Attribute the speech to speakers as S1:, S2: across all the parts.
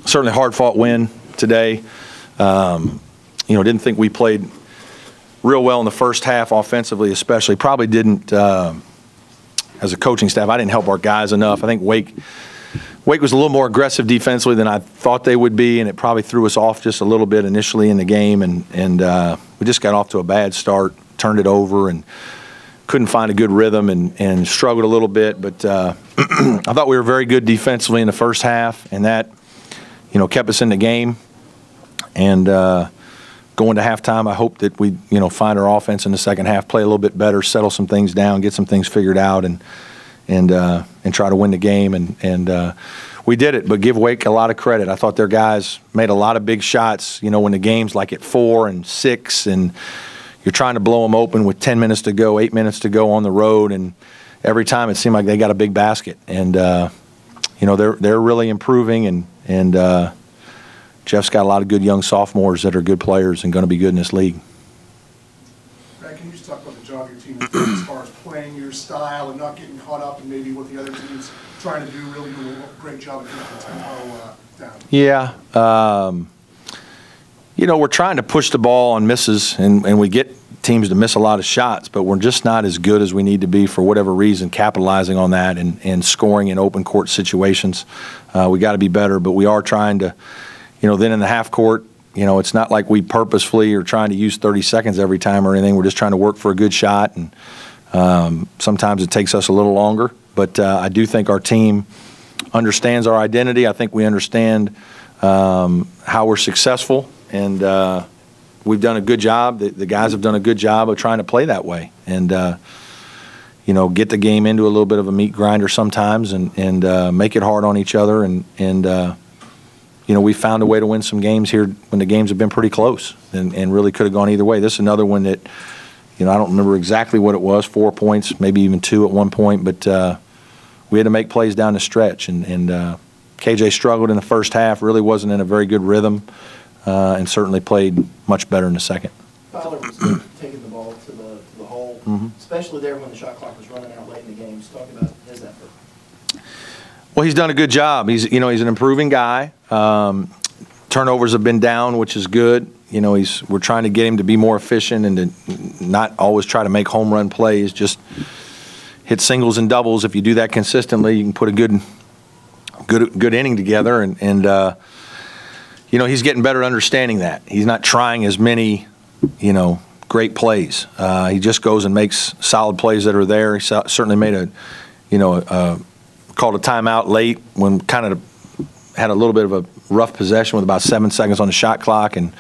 S1: certainly hard-fought win today. Didn't think we played real well in the first half offensively, especially. Probably didn't, as a coaching staff, I didn't help our guys enough. I think Wake was a little more aggressive defensively than I thought they would be, and it probably threw us off just a little bit initially in the game, and we just got off to a bad start, turned it over, and couldn't find a good rhythm and struggled a little bit. But I thought we were very good defensively in the first half, and that, kept us in the game. And going to halftime, I hope that we, find our offense in the second half, play a little bit better, settle some things down, get some things figured out, and try to win the game. And we did it, but give Wake a lot of credit. I thought their guys made a lot of big shots, when the game's like at 4 and 6, and you're trying to blow them open with 10 minutes to go, 8 minutes to go on the road, and every time it seemed like they got a big basket. And, they're really improving, and Jeff's got a lot of good young sophomores that are good players and going to be good in this league.
S2: Brad, can you just talk about the job your team is doing as far as playing your style and not getting caught up in maybe what the other team's trying to do, really doing a great job of keeping the tempo down?
S1: Yeah. We're trying to push the ball on misses, and we get teams to miss a lot of shots, but we're just not as good as we need to be for whatever reason, capitalizing on that and scoring in open court situations. We got to be better, but we are trying to, then in the half court, it's not like we purposefully are trying to use 30 seconds every time or anything. We're just trying to work for a good shot, and sometimes it takes us a little longer. But I do think our team understands our identity. I think we understand how we're successful, and we've done a good job. The guys have done a good job of trying to play that way and, get the game into a little bit of a meat grinder sometimes and make it hard on each other. And we found a way to win some games here when the games have been pretty close and really could have gone either way. This is another one that, I don't remember exactly what it was, 4 points, maybe even 2 at one point, but we had to make plays down the stretch. And KJ struggled in the first half, really wasn't in a very good rhythm, and certainly played much better in the second.
S3: Fowler was taking the ball to the hole, especially there when the shot clock was running out late in the game. Just talk about his effort.
S1: Well, he's done a good job. He's an improving guy. Turnovers have been down, which is good. We're trying to get him to be more efficient and to not always try to make home run plays. Just hit singles and doubles. If you do that consistently, you can put a good inning together. And he's getting better at understanding that. He's not trying as many, great plays. He just goes and makes solid plays that are there. He certainly made called a timeout late when kind of had a little bit of a rough possession with about 7 seconds on the shot clock and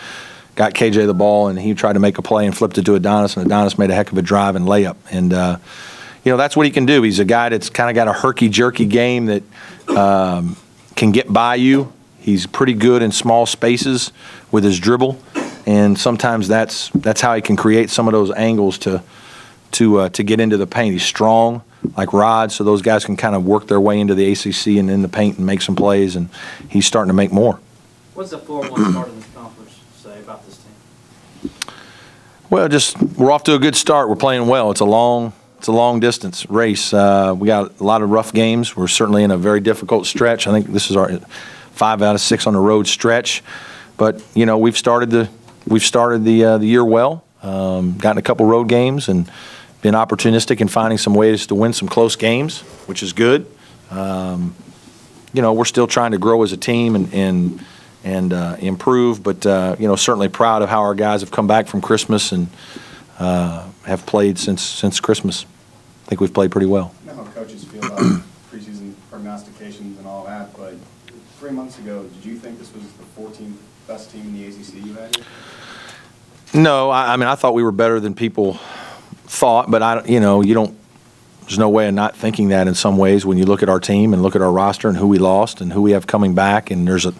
S1: got KJ the ball, and he tried to make a play and flipped it to Adonis, and Adonis made a heck of a drive and layup. And, that's what he can do. He's a guy that's kind of got a herky-jerky game that can get by you. He's pretty good in small spaces with his dribble, and sometimes that's how he can create some of those angles to get into the paint. He's strong, like Rod, so those guys can kind of work their way into the ACC and in the paint and make some plays, and he's starting to make more.
S4: What's the 4-1 start in this conference say about this team?
S1: Well, we're off to a good start. We're playing well. It's a long distance race. We got a lot of rough games. We're certainly in a very difficult stretch. I think this is our 5 out of 6 on the road stretch, but we've started the year well. Gotten a couple road games and been opportunistic in finding some ways to win some close games, which is good. We're still trying to grow as a team and improve, but certainly proud of how our guys have come back from Christmas and have played since Christmas. I think we've played pretty well.
S5: I know how coaches feel about preseason prognostications and all that, but 3 months ago, did you think this was the 14th best team in the ACC you had here?
S1: No, I thought we were better than people thought, but there's no way of not thinking that in some ways when you look at our team and look at our roster and who we lost and who we have coming back, and there's a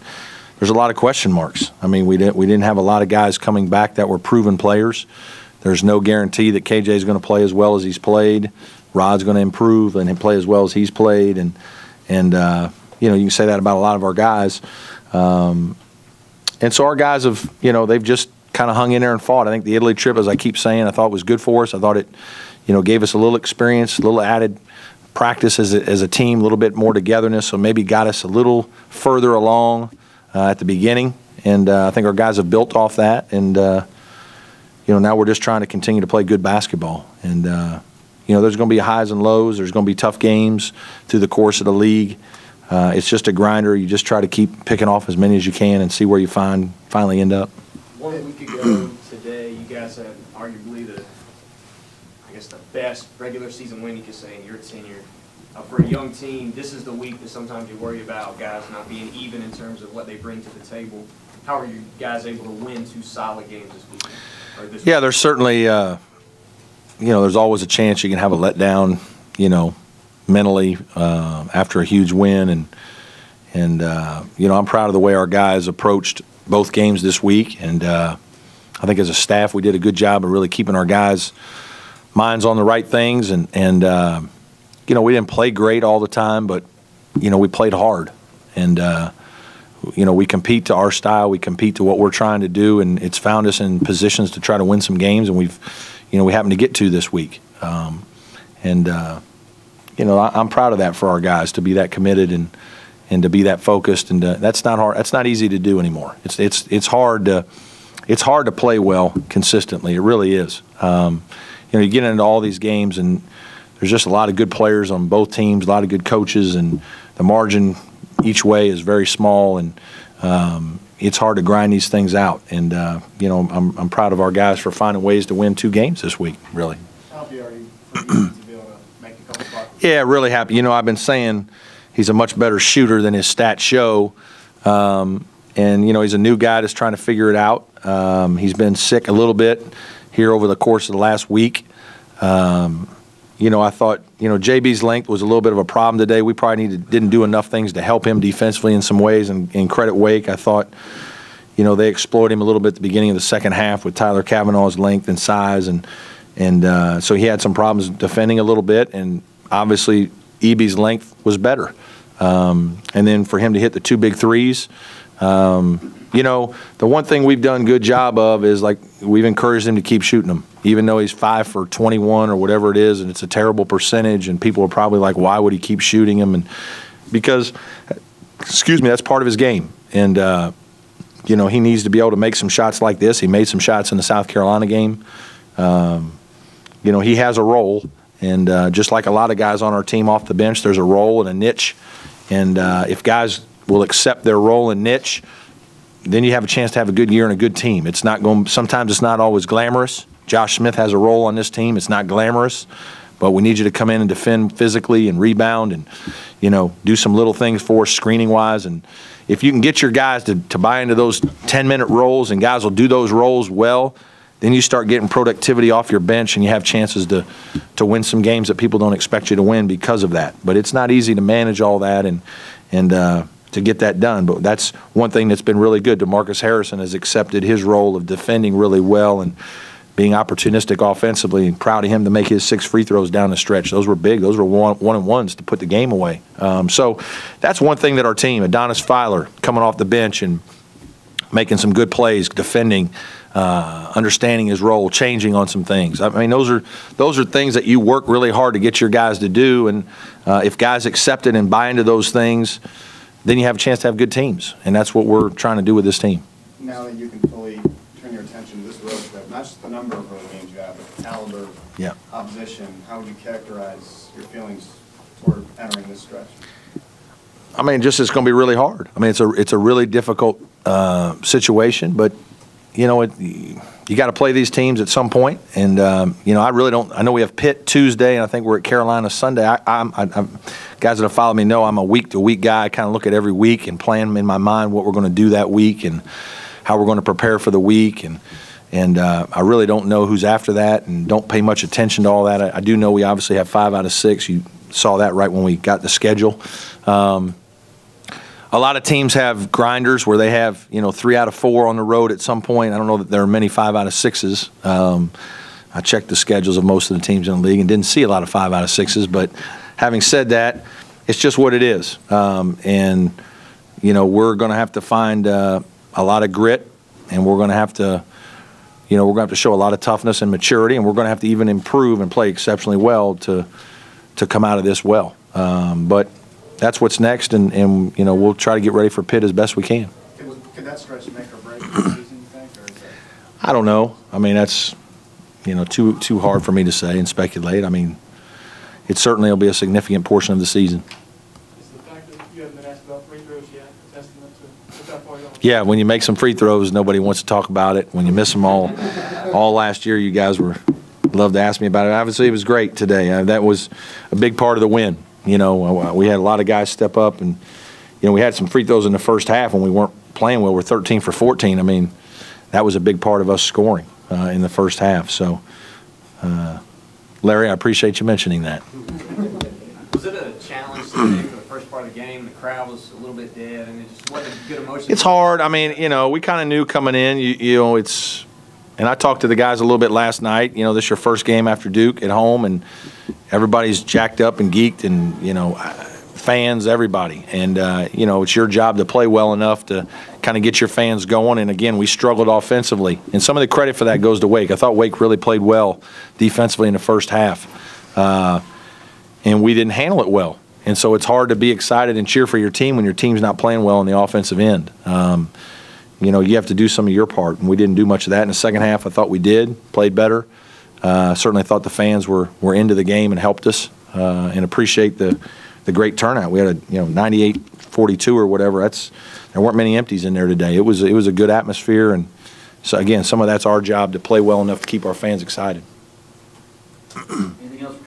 S1: lot of question marks. We didn't have a lot of guys coming back that were proven players. There's no guarantee that KJ is going to play as well as he's played. Rod's going to improve and play as well as he's played, and you can say that about a lot of our guys. And so our guys have, they've just kind of hung in there and fought. I think the Italy trip, as I keep saying, I thought was good for us. I thought it, gave us a little experience, a little added practice as a team, a little bit more togetherness, so maybe got us a little further along at the beginning, and I think our guys have built off that. And now we're just trying to continue to play good basketball. And there's going to be highs and lows. There's going to be tough games through the course of the league. It's just a grinder. You just try to keep picking off as many as you can and see where you finally end up.
S6: 1 week ago today, you guys had arguably the best regular season win you could say in your tenure. For a young team, this is the week that sometimes you worry about guys not being even in terms of what they bring to the table. How are you guys able to win 2 solid games this weekend?
S1: Yeah, there's certainly, there's always a chance you can have a letdown, mentally after a huge win. And I'm proud of the way our guys approached both games this week. And I think as a staff, we did a good job of really keeping our guys' minds on the right things. And we didn't play great all the time, but, we played hard. And, we compete to our style. We compete to what we're trying to do, and it's found us in positions to try to win some games, and we happen to get to this week. I'm proud of that for our guys, to be that committed and to be that focused, and that's not hard. That's not easy to do anymore. It's hard to play well consistently. It really is. You get into all these games, and there's just a lot of good players on both teams, a lot of good coaches, and the margin each way is very small, and it's hard to grind these things out. And I'm proud of our guys for finding ways to win 2 games this week. Really.
S3: How happy are you for you to be able to make a couple spots?
S1: Yeah, really happy. I've been saying he's a much better shooter than his stats show, and he's a new guy that's trying to figure it out. He's been sick a little bit here over the course of the last week. I thought, JB's length was a little bit of a problem today. We probably didn't do enough things to help him defensively in some ways. And in credit Wake, I thought, they exploited him a little bit at the beginning of the second half with Tyler Kavanaugh's length and size. And so he had some problems defending a little bit. And obviously, EB's length was better. And then for him to hit the 2 big threes, the one thing we've done a good job of is, we've encouraged him to keep shooting them, even though he's 5 for 21 or whatever it is, and it's a terrible percentage, and people are probably like, why would he keep shooting them? And because, that's part of his game. And, he needs to be able to make some shots like this. He made some shots in the South Carolina game. He has a role, and just like a lot of guys on our team off the bench, there's a role and a niche. And if guys will accept their role and niche, then you have a chance to have a good year and a good team. Sometimes it's not always glamorous. Josh Smith has a role on this team. It's not glamorous, but we need you to come in and defend physically and rebound and, do some little things for us screening-wise. And if you can get your guys to buy into those 10-minute roles, and guys will do those roles well, then you start getting productivity off your bench, and you have chances to win some games that people don't expect you to win because of that. But it's not easy to manage all that and to get that done. But that's one thing that's been really good. DeMarcus Harrison has accepted his role of defending really well and being opportunistic offensively, and proud of him to make his 6 free throws down the stretch. Those were big. Those were one-and-ones to put the game away. So that's one thing that our team, Adonis Filer, coming off the bench and making some good plays, defending, understanding his role, changing on some things. I mean, those are things that you work really hard to get your guys to do, and if guys accept it and buy into those things, then you have a chance to have good teams, and that's what we're trying to do with this team.
S5: Now that you can fully turn your attention to this road trip, not just the number of road games you have, but the caliber, opposition, how would you characterize your feelings toward entering this stretch?
S1: I mean, it's going to be really hard. I mean, it's a really difficult situation, but you got to play these teams at some point. And I really don't. I know we have Pitt Tuesday, and I think we're at Carolina Sunday. Guys that have followed me know I'm a week-to-week guy. I kind of look at every week and plan in my mind what we're going to do that week and how we're going to prepare for the week. And I really don't know who's after that, and don't pay much attention to all that. I do know we obviously have 5 out of 6. You saw that right when we got the schedule. A lot of teams have grinders where they have 3 out of 4 on the road at some point. I don't know that there are many 5 out of 6s. I checked the schedules of most of the teams in the league and didn't see a lot of 5 out of 6s. But having said that, it's just what it is. And we're going to have to find a lot of grit, and we're going to have to show a lot of toughness and maturity, and we're going to have to even improve and play exceptionally well to come out of this well. But that's what's next, and we'll try to get ready for Pitt as best we can.
S5: It that stretch make or break the season, you think, or is that?
S1: I don't know. I mean, that's, too hard for me to say and speculate. I mean, it certainly will be a significant portion of the season.
S7: Is the fact that you haven't been asked about free throws yet a testament to how far you are?
S1: Yeah, when you make some free throws, nobody wants to talk about it. When you miss them all last year, you guys loved to ask me about it. Obviously, it was great today. That was a big part of the win. We had a lot of guys step up, and we had some free throws in the first half when we weren't playing well. We're 13 for 14. I mean, that was a big part of us scoring in the first half. So, Larry, I appreciate you mentioning that.
S6: Was it a challenge today for the first part of the game? The crowd was a little bit dead, and it just wasn't a good emotion.
S1: It's hard. I mean, we kind of knew coming in. it's. And I talked to the guys a little bit last night. This is your first game after Duke at home, and everybody's jacked up and geeked, and fans, everybody. And it's your job to play well enough to kind of get your fans going. And again, we struggled offensively, and some of the credit for that goes to Wake. I thought Wake really played well defensively in the first half, and we didn't handle it well. And so it's hard to be excited and cheer for your team when your team's not playing well on the offensive end. You have to do some of your part, and we didn't do much of that in the second half. I thought we did, played better. Certainly thought the fans were into the game and helped us, and appreciate the great turnout. We had a 98-42 or whatever. There weren't many empties in there today. It was a good atmosphere, and so again, some of that's our job to play well enough to keep our fans excited.